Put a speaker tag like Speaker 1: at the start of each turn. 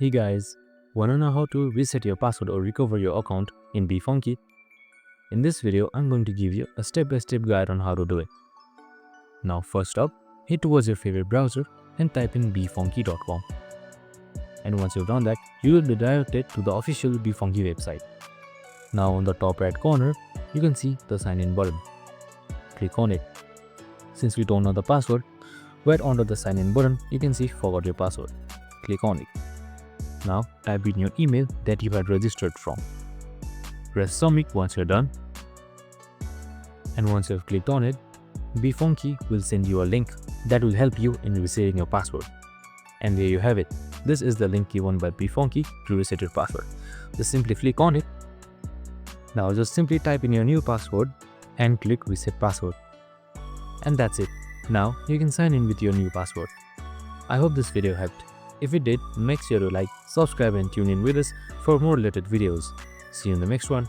Speaker 1: Hey guys, wanna know how to reset your password or recover your account in BeFunky? In this video, I'm going to give you a step-by-step guide on how to do it. Now first up, head towards your favorite browser and type in befunky.com. And once you've done that, you will be directed to the official BeFunky website. Now on the top right corner, you can see the sign in button. Click on it. Since we don't know the password, right under the sign in button, you can see forgot your password. Click on it. Now type in your email that you had registered from. Press submit once you're done. And once you've clicked on it, BeFunky will send you a link that will help you in resetting your password. And there you have it. This is the link given by BeFunky to reset your password. Just simply click on it. Now just simply type in your new password and click reset password. And that's it. Now you can sign in with your new password. I hope this video helped. If it did, make sure to like, subscribe and tune in with us for more related videos. See you in the next one.